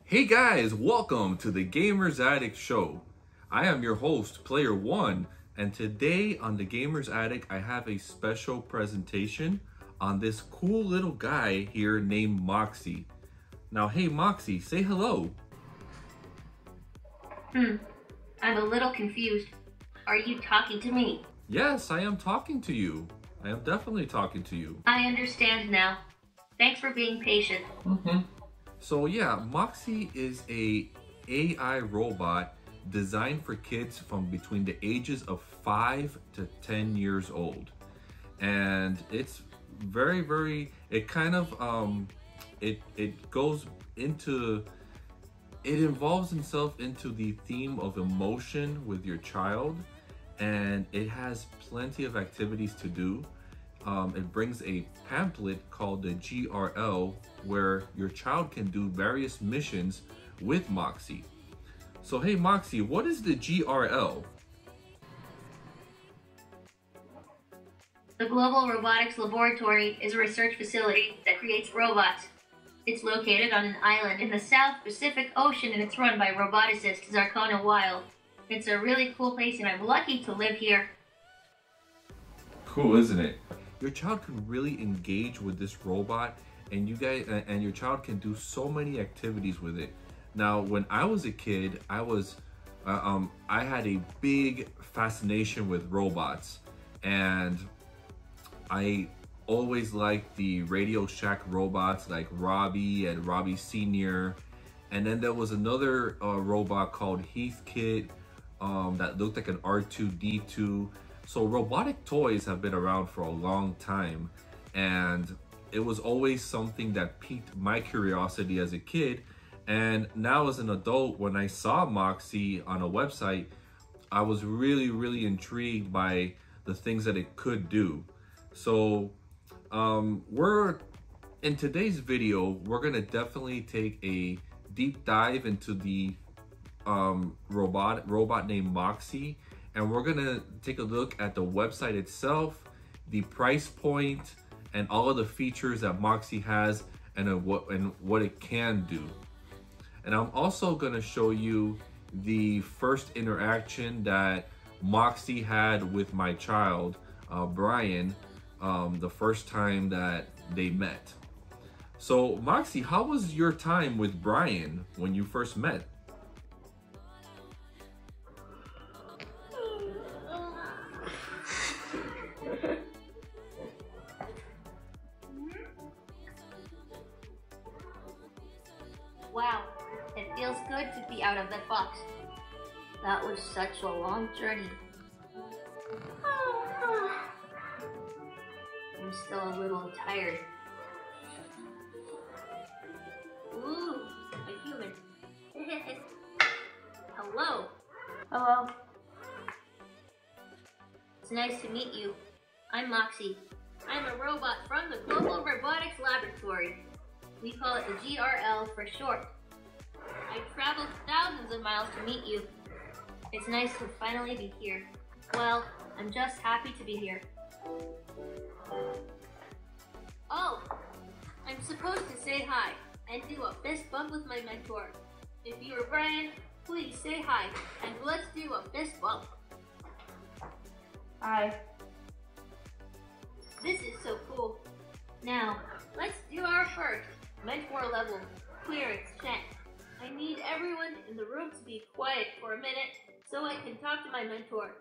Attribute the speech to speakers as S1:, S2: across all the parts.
S1: Hey guys, welcome to the Gamers Addict Show. I am your host, Player One, and today on the Gamers Addict, I have a special presentation on this cool little guy here named Moxie. Now, hey Moxie, say hello.
S2: I'm a little confused. Are you talking to me?
S1: Yes, I am talking to you. I am definitely talking to you.
S2: I understand now. Thanks for being patient.
S1: So yeah, Moxie is a AI robot designed for kids from between the ages of 5 to 10 years old. And it's very, it kind of, it goes into, it involves itself into the theme of emotion with your child, and it has plenty of activities to do. It brings a pamphlet called the GRL where your child can do various missions with Moxie. So hey Moxie, what is the GRL?
S2: The Global Robotics Laboratory is a research facility that creates robots. It's located on an island in the South Pacific Ocean and it's run by roboticist Zarkona Wild. It's a really cool place and I'm lucky to live here.
S1: Cool, isn't it? Your child can really engage with this robot, and your child can do so many activities with it. Now, when I was a kid, I had a big fascination with robots, and I always liked the Radio Shack robots like Robbie and Robbie Senior, and then there was another robot called Heathkit that looked like an R2-D2. So robotic toys have been around for a long time, and it was always something that piqued my curiosity as a kid. And now as an adult, when I saw Moxie on a website, I was really intrigued by the things that it could do. So in today's video, we're gonna definitely take a deep dive into the robot named Moxie. And we're gonna take a look at the website itself, the price point, and all of the features that Moxie has and what it can do. And I'm also gonna show you the first interaction that Moxie had with my child, Bryan, the first time that they met. So Moxie, how was your time with Bryan when you first met?
S2: Wow, it feels good to be out of that box. That was such a long journey. I'm still a little tired. Ooh, a human. Hello. Hello. It's nice to meet you. I'm Moxie. I'm a robot from the Global Robotics Laboratory. We call it the GRL for short. I traveled thousands of miles to meet you. It's nice to finally be here. Well, I'm just happy to be here. Oh, I'm supposed to say hi and do a fist bump with my mentor. If you were Bryan, please say hi and let's do a fist bump. Hi. This is so cool. Now, let's do our first mentor level clearance check. I need everyone in the room to be quiet for a minute so I can talk to my mentor.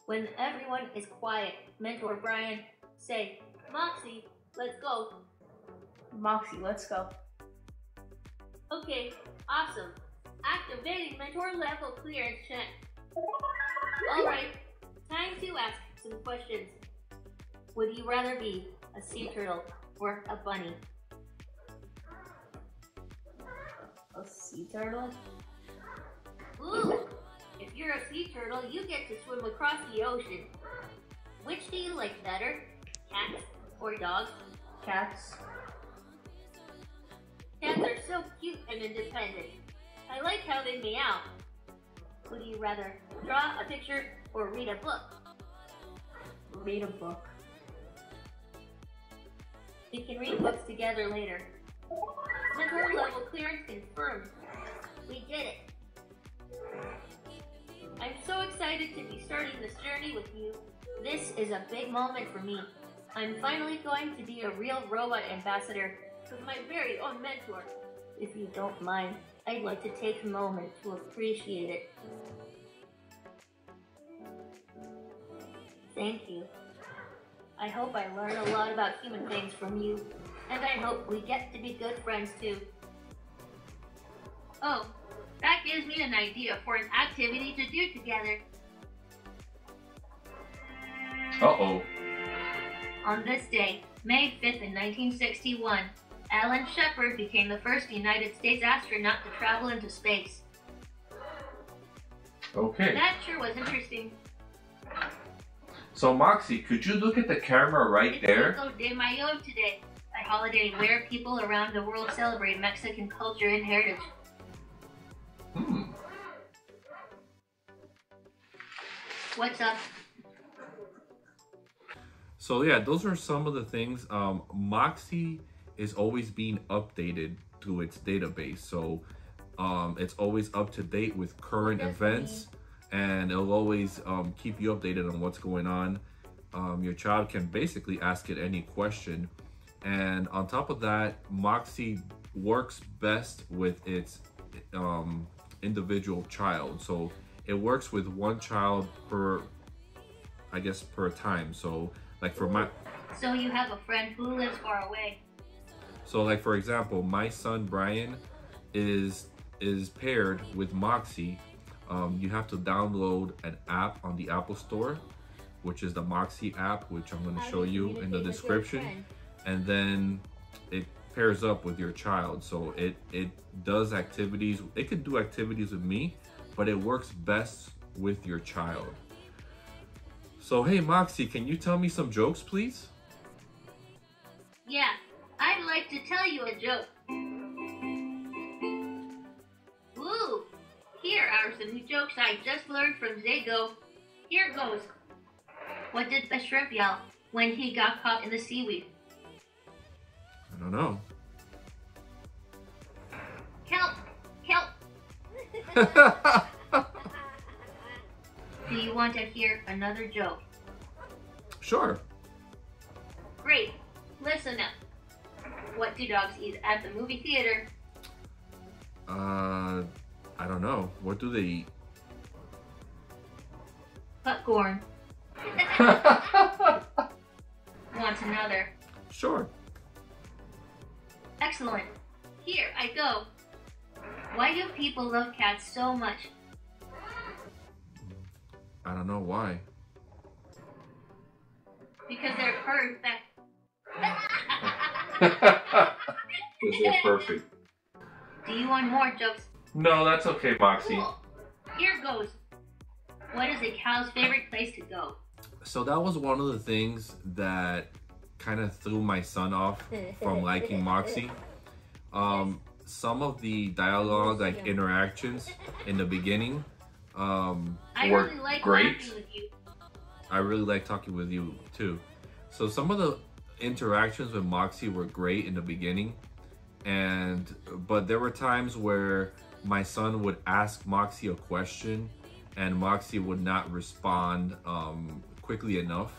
S2: When everyone is quiet, Mentor Bryan, say, Moxie, let's go.
S3: Moxie, let's go.
S2: Okay, awesome. Activating mentor level clearance check. Alright, time to ask some questions. Would you rather be a sea turtle or a bunny?
S3: A sea turtle?
S2: Ooh! If you're a sea turtle, you get to swim across the ocean. Which do you like better? Cats or dogs?
S3: Cats.
S2: Cats are so cute and independent. I like how they meow. Would you rather draw a picture or read a book?
S3: Read a book.
S2: We can read books together later. Mentor level clearance confirmed. We did it. I'm so excited to be starting this journey with you. This is a big moment for me. I'm finally going to be a real robot ambassador with my very own mentor. If you don't mind, I'd like to take a moment to appreciate it. Thank you. I hope I learn a lot about human things from you, and I hope we get to be good friends too. Oh, that gives me an idea for an activity to do together.
S1: Uh-oh.
S2: On this day, May 5th in 1961, Alan Shepard became the first United States astronaut to travel into space.
S1: Okay.
S2: That sure was interesting.
S1: So Moxie, could you look at the camera right there?
S2: It's Cinco de Mayo today, a holiday where people around the world celebrate Mexican culture and heritage. What's up?
S1: So yeah, those are some of the things. Moxie is always being updated to its database. So it's always up to date with current events, and it'll always keep you updated on what's going on. Your child can basically ask it any question. And on top of that, Moxie works best with its individual child. So it works with one child per, I guess, per time. So like for my...
S2: So you have a friend who lives far away.
S1: So like for example, my son Bryan is paired with Moxie. You have to download an app on the Apple Store, which is the Moxie app, which I'm going to show you in the description. And then it pairs up with your child. So it does activities. It could do activities with me, but it works best with your child. So hey Moxie, can you tell me some jokes, please?
S2: Yeah, I'd like to tell you a joke. Ooh, here are some new jokes I just learned from Zago. Here goes. What did the shrimp yell when he got caught in the seaweed?
S1: I don't know.
S2: Kelp! Kelp! Do you want to hear another joke?
S1: Sure.
S2: Great. Listen up. What do dogs eat at the movie theater?
S1: I don't know. What do they eat?
S2: Popcorn. Want another?
S1: Sure.
S2: Excellent. Here I go. Why do people love cats so much?
S1: I don't know why.
S2: Because they're perfect.
S1: Because they're perfect.
S2: Do you want more jokes?
S1: No, that's okay, Moxie.
S2: Cool. Here goes. What is a cow's favorite place to go?
S1: So that was one of the things that kind of threw my son off from liking Moxie. Some of the dialogue, like interactions in the beginning,
S2: I
S1: were
S2: really like
S1: great.
S2: talking with you.
S1: I really like talking with you too. So some of the interactions with Moxie were great in the beginning, but there were times where my son would ask Moxie a question and Moxie would not respond quickly enough,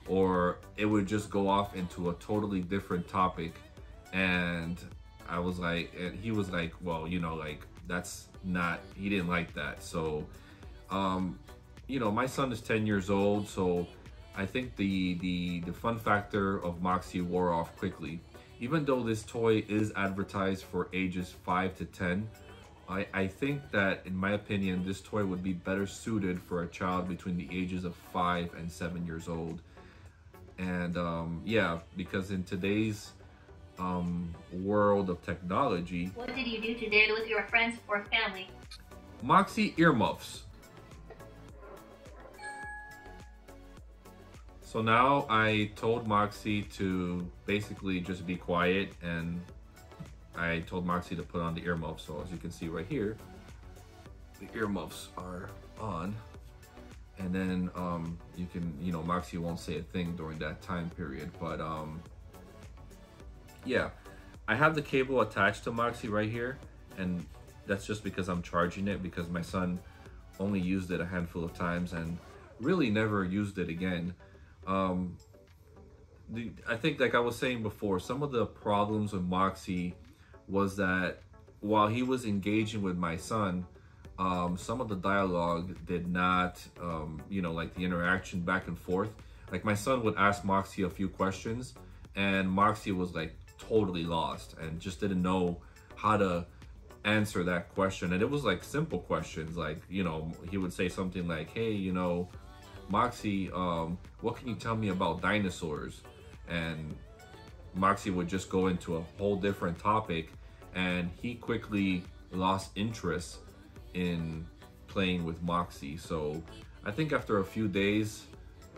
S1: or it would just go off into a totally different topic, and I was like, and he was like, well, you know, like that's not, he didn't like that. So you know, my son is 10 years old, so I think the fun factor of Moxie wore off quickly. Even though this toy is advertised for ages 5 to 10, I think that, in my opinion, this toy would be better suited for a child between the ages of 5 and 7 years old. And yeah, because in today's world of technology...
S2: What did you do today with your friends or family?
S1: Moxie earmuffs. So now I told Moxie to basically just be quiet, and I told Moxie to put on the earmuffs. So as you can see right here, the earmuffs are on. And then you can, you know, Moxie won't say a thing during that time period. But yeah, I have the cable attached to Moxie right here, and that's just because I'm charging it, because my son only used it a handful of times and really never used it again. I think, like I was saying before, some of the problems with Moxie was that while he was engaging with my son, some of the dialogue did not, you know, like the interaction back and forth. Like my son would ask Moxie a few questions and Moxie was like totally lost and just didn't know how to answer that question. And it was like simple questions, like, you know, he would say something like, hey, you know, Moxie, what can you tell me about dinosaurs? And Moxie would just go into a whole different topic, and he quickly lost interest in playing with Moxie. So I think after a few days,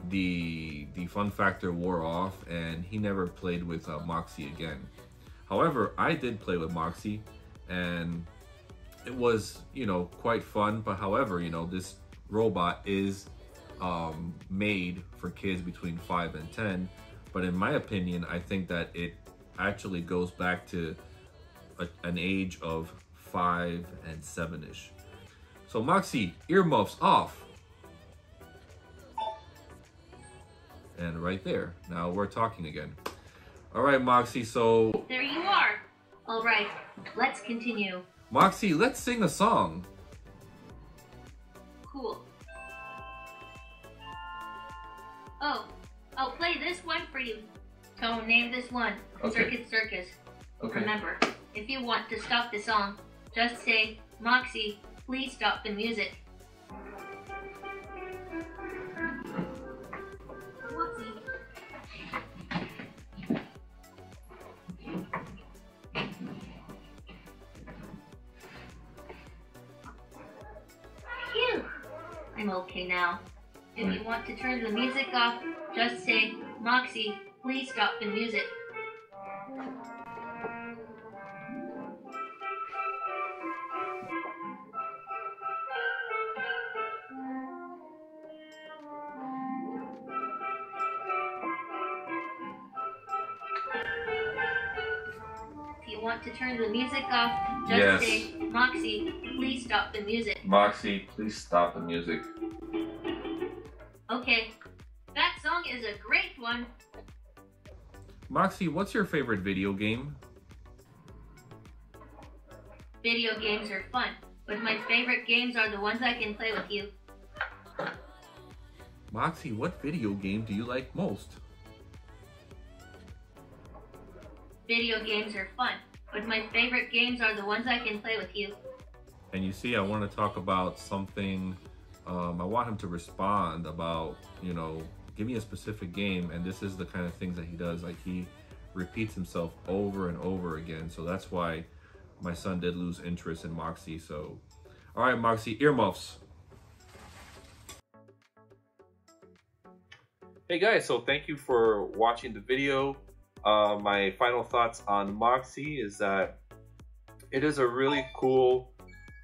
S1: the fun factor wore off and he never played with Moxie again. However, I did play with Moxie and it was, you know, quite fun. But however, you know, this robot is made for kids between 5 and 10. But in my opinion, I think that it actually goes back to an age of 5 and 7-ish. So Moxie, earmuffs off. And right there, now we're talking again. All right, Moxie, so...
S2: There you are. All right, let's continue.
S1: Moxie, let's sing a song.
S2: Cool. Oh, I'll play this one for you. So name this one.
S1: Okay.
S2: Circus Circus.
S1: Okay.
S2: Remember, if you want to stop the song, just say, Moxie, please stop the music. Moxie. Phew. I'm okay now. If you want to turn the music off, just say, Moxie, please stop the music. If you want to turn the music off, just say, Moxie, please stop the music.
S1: Moxie, please stop the music.
S2: Okay, that song is a great one.
S1: Moxie, what's your favorite video game?
S2: Video games are fun, but my favorite games are the ones I can play with you.
S1: Moxie, what video game do you like most?
S2: Video games are fun, but my favorite games are the ones I can play with you.
S1: And you see, I want to talk about something. I want him to respond about, you know, give me a specific game. And this is the kind of things that he does. Like, he repeats himself over and over again. So that's why my son did lose interest in Moxie. So, all right, Moxie, earmuffs. Hey guys, so thank you for watching the video. My final thoughts on Moxie is that it is a really cool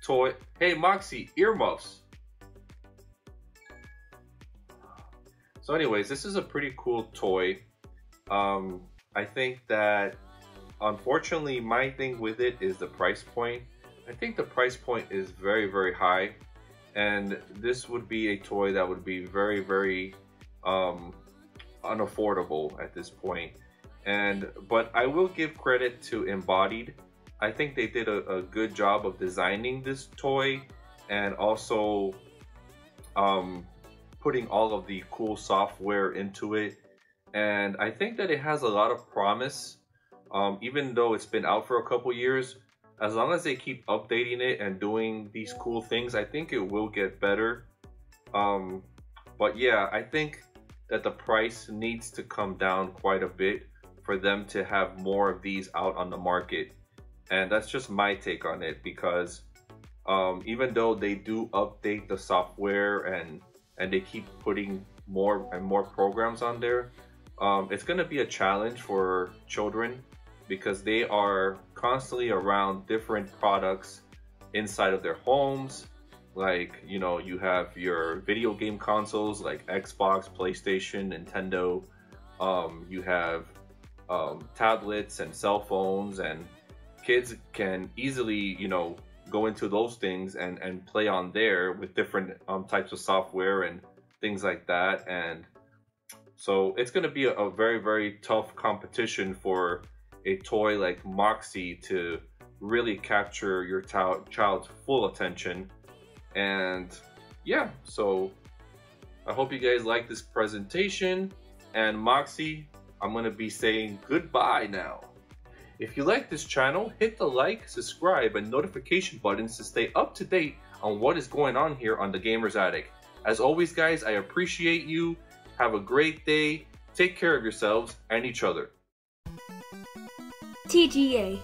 S1: toy. Hey Moxie, earmuffs. So anyways, this is a pretty cool toy. I think that unfortunately my thing with it is the price point. I think the price point is very, very high. And this would be a toy that would be very, very unaffordable at this point. But I will give credit to Embodied. I think they did a good job of designing this toy and also putting all of the cool software into it. And I think that it has a lot of promise, even though it's been out for a couple years. As long as they keep updating it and doing these cool things, I think it will get better. But yeah, I think that the price needs to come down quite a bit for them to have more of these out on the market. And that's just my take on it, because even though they do update the software and they keep putting more and more programs on there, it's going to be a challenge for children because they are constantly around different products inside of their homes. Like, you know, you have your video game consoles like Xbox, PlayStation, Nintendo. You have tablets and cell phones, and kids can easily, you know, go into those things and play on there with different types of software and things like that. And so it's going to be a very, very tough competition for a toy like Moxie to really capture your child's full attention. And yeah, so I hope you guys like this presentation. And Moxie, I'm going to be saying goodbye now. If you like this channel, hit the like, subscribe, and notification buttons to stay up to date on what is going on here on The Gamer's Attic. As always, guys, I appreciate you. Have a great day. Take care of yourselves and each other.
S4: TGA.